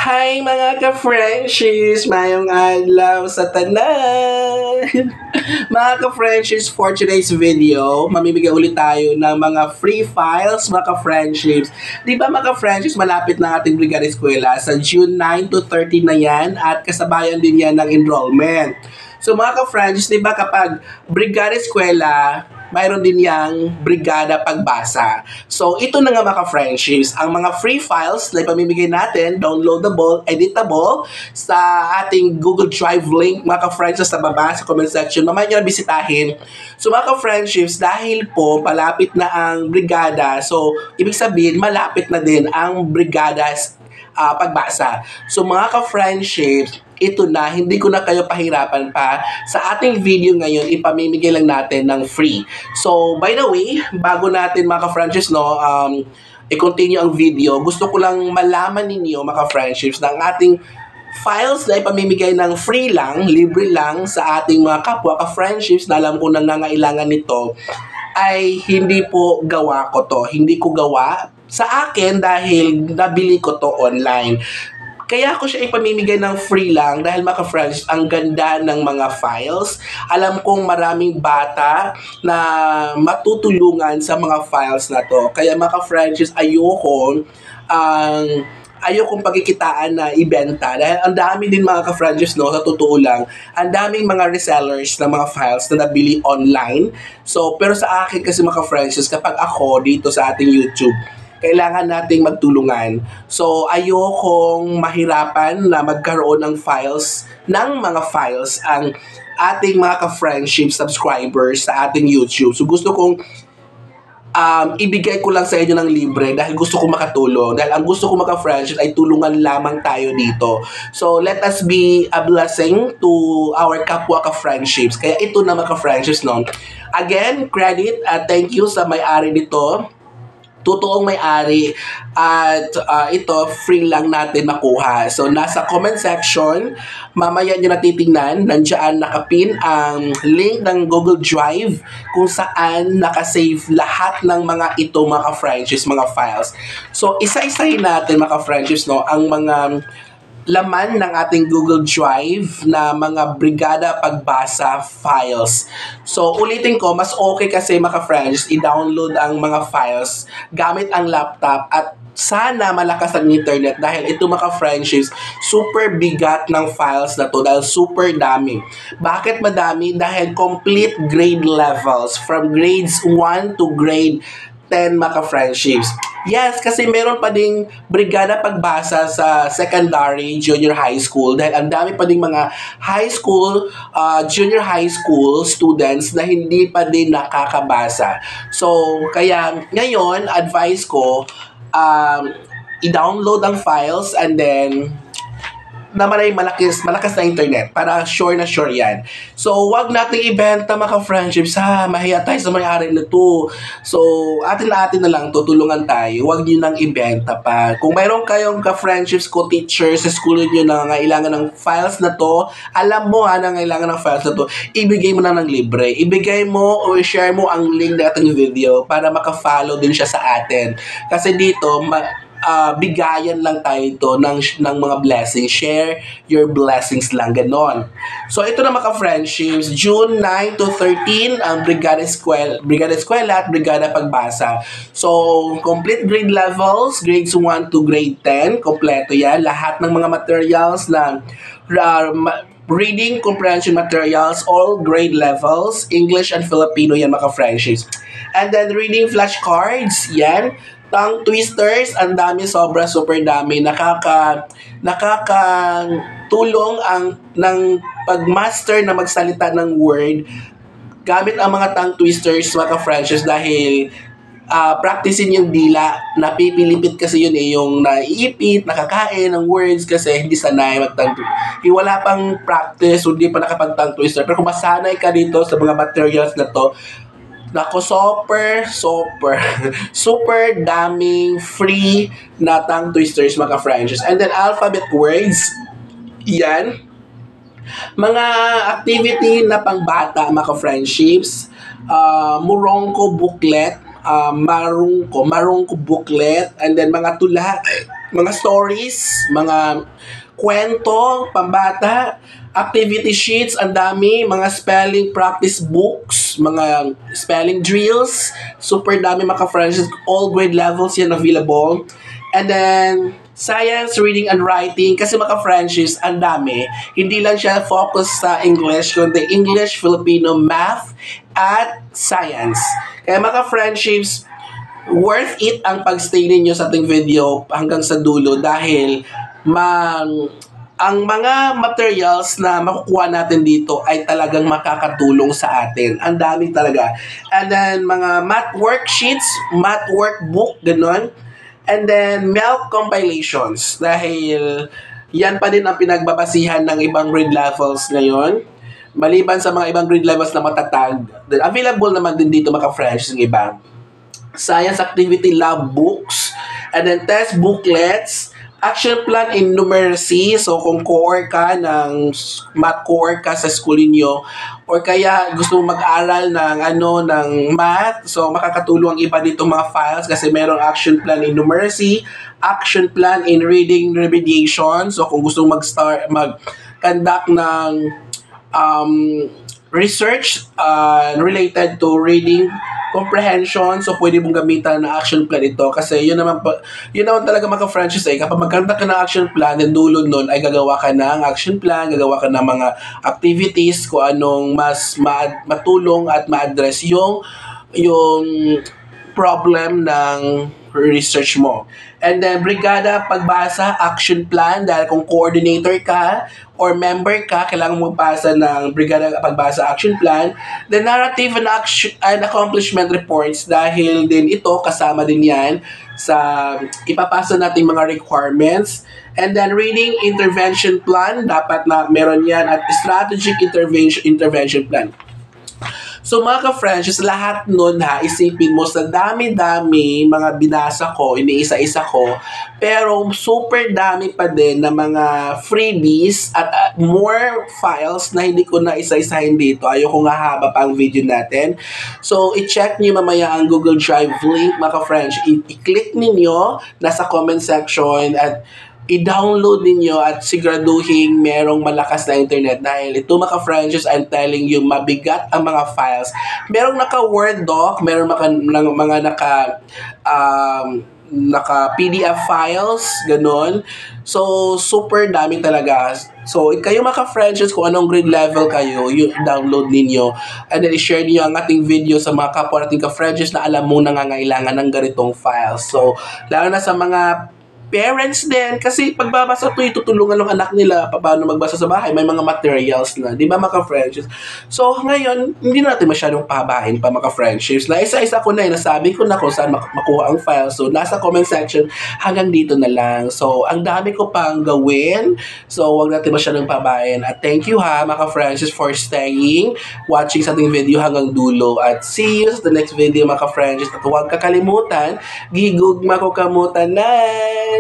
Hi mga ka-Frenchies! Mayong adlaw sa tanan! Mga ka-Frenchies, for today's video, mamimigay ulit tayo ng mga free files mga ka-Frenchies. Di ba mga ka-Frenchies, malapit na ating Brigada Eskwela sa June 9 to 13 na yan at kasabayan din yan ng enrollment. So mga ka-Frenchies, di ba kapag Brigada Eskwela, mayroon din yang Brigada Pagbasa. So, ito na nga mga ka-Friendships, ang mga free files na ipamimigay natin, downloadable, editable, sa ating Google Drive link, mga ka-Friendships, sa baba, sa comment section. Mamaya nyo na bisitahin. So, mga ka-Friendships, dahil po, malapit na ang Brigada, so, ibig sabihin, malapit na din ang Brigada Pagbasa. So, mga ka-Friendships, ito na, hindi ko na kayo pahirapan pa. Sa ating video ngayon, ipamimigay lang natin ng free. So, by the way, bago natin mga ka-Friendships, i-continue ang video, gusto ko lang malaman ninyo mga ka-Friendships na ang ating files na ipamimigay ng free lang, libre lang sa ating mga kapwa ka-Friendships na alam ko nangangailangan nito, ay hindi po gawa ko to. Hindi ko gawa sa akin dahil nabili ko to online. Kaya ako siya ipamimigay ng free lang dahil mga ka-friends, ang ganda ng mga files. Alam kong maraming bata na matutulungan sa mga files na to. Kaya mga ka-friends, ayokong pagkikitaan na ibenta dahil ang dami din mga ka-friends, no, sa totoo lang, ang daming mga resellers ng mga files na nabili online. So, pero sa akin kasi mga ka-friends, kapag ako dito sa ating YouTube, kailangan nating magtulungan. So, ayokong mahirapan na magkaroon ng mga files ang ating mga ka-friendship subscribers sa ating YouTube. So, gusto kong ibigay ko lang sa inyo ng libre dahil gusto ko makatulong. Dahil ang gusto ko mga friendships ay tulungan lamang tayo dito. So, let us be a blessing to our kapwa ka-friendships. Kaya ito na mga ka-friendships, no? Again, credit at thank you sa may-ari nito. Totoong may-ari at ito free lang natin makuha. So nasa comment section, mamaya nyo natitingnan, nandiyan nakapin ang link ng Google Drive kung saan nakasave lahat ng mga ito mga ka-friendships, mga files. So isa-isahin natin mga ka-friendships, no, ang mga laman ng ating Google Drive na mga Brigada Pagbasa files. So, ulitin ko, mas okay kasi mga friends, i-download ang mga files gamit ang laptop at sana malakas ang internet dahil ito mga friendships, super bigat ng files na to dahil super dami. Bakit madami? Dahil complete grade levels from grades 1 to grade 10 mga friendships. Yes, kasi meron pa ding Brigada Pagbasa sa secondary, junior high school dahil ang dami pa ding mga high school, junior high school students na hindi pa din nakakabasa. So, kaya ngayon, advice ko, i-download ang files and then na malakas na internet para sure na sure yan. So, wag nating ibenta mga ka-friendships ha. Mahiya tayo sa may-ari na to. So, atin na lang, tutulungan tayo. Wag nyo nang ibenta pa. Kung mayroon kayong ka-friendships ko, teachers sa school nyo na ngailangan ng files na to, alam mo ha, na ngailangan ng files na to, ibigay mo na ng libre. Ibigay mo o share mo ang link ng ating video para maka-follow din siya sa atin. Kasi dito, bigayan lang tayo ito ng mga blessings. Share your blessings lang, ganon. So, ito na mga friendships, June 9 to 13, ang Brigada Eskwela at Brigada Pagbasa. So, complete grade levels, grades 1 to grade 10, kompleto yan. Lahat ng mga materials na reading comprehension materials, all grade levels, English and Filipino yan mga friendships. And then reading flashcards, yan. Tongue twisters, ang dami, sobra super dami. Nakakatulong ng pagmaster na magsalita ng word gamit ang mga tongue twisters mga ka-friendships dahil practicein yung dila, napipilipit kasi yun yung naiipit, nakakain ng words kasi hindi sanay mag-tongue twister. Wala pang practice, hindi pa nakapag-tongue twister. Pero kung masanay ka dito sa mga materials na to, nako, super daming free na tongue twisters mga friendships. And then alphabet words, yan. Mga activity na pangbata mga friendships, Murongko booklet, Marungko booklet, and then mga tula, mga stories, mga kwento, pambata, activity sheets, ang dami, mga spelling practice books, mga spelling drills, super dami mga friends, all grade levels yan available. And then, science, reading, and writing, kasi mga friendships, ang dami. Hindi lang siya focus sa English, kundi English, Filipino, math, at science. Kaya mga friendships, worth it ang pagstay ninyo sa ating video hanggang sa dulo dahil ang mga materials na makukuha natin dito ay talagang makakatulong sa atin. Ang dami talaga. And then, mga math worksheets, math workbook, ganun. And then, MELC compilations. Dahil yan pa din ang pinagbabasihan ng ibang grade levels ngayon. Maliban sa mga ibang grade levels na matatag, available naman din dito mga friends ng iba. Science activity lab books, and then test booklets, action plan in numeracy. So, kung core ka ng math core ka sa school niyo or kaya gusto mong mag-aral ng math, so makakatulong ang iba dito mga files kasi merong action plan in numeracy, action plan in reading remediation. So, kung gusto mong mag-conduct ng research related to reading comprehension, so pwede mong gamitan na action plan ito kasi yun naman talaga mga franchise kapag magkanta ka ng action plan, then dulo nun ay gagawa ka ng action plan, gagawa ka ng mga activities kung anong mas matulong at ma-address yung problem ng research mo. And then, brigada pagbasa, action plan, dahil kung coordinator ka or member ka, kailangan mo magbasa ng brigada pagbasa, action plan. Then, narrative and accomplishment reports, dahil din ito, kasama din yan sa ipapasa nating mga requirements. And then, reading intervention plan, dapat na meron yan, at strategic intervention plan. So mga ka-friends, lahat nun isipin mo sa dami-dami mga binasa ko, iniisa-isa ko, pero super dami pa din na mga freebies at more files na hindi ko na isa-isahin dito. Ayoko nga haba pa ang video natin. So i-check niyo mamaya ang Google Drive link mga ka-friends. I-click niyo nasa comment section at i-download ninyo at siguraduhin merong malakas na internet dahil ito mga friends, I'm telling you, mabigat ang mga files. Merong naka-Word doc, merong mga naka PDF files, ganun. So, super dami talaga. So, kayo mga friends, kung anong grade level kayo, download ninyo. And then, i-share niyo ang ating video sa mga kapwa nating ka-friends na alam mo nangangailangan ng ganitong files. So, lalo na sa mga parents din, kasi pagbabasa ito, itutulungan ng anak nila paano magbasa sa bahay, may mga materials na, di ba mga friendships? So, ngayon, hindi natin masyadong pahabain pa mga friendships. Na isa-isa ko na, nasabi ko na kung saan makuha ang file. So, nasa comment section, hanggang dito na lang. So, ang dami ko pang gawin. So, wag natin masyadong pahabain. At thank you mga friendships for staying, watching sa ating video hanggang dulo. At see you sa the next video mga friendships. At huwag kakalimutan, gigugma ko kamutanan!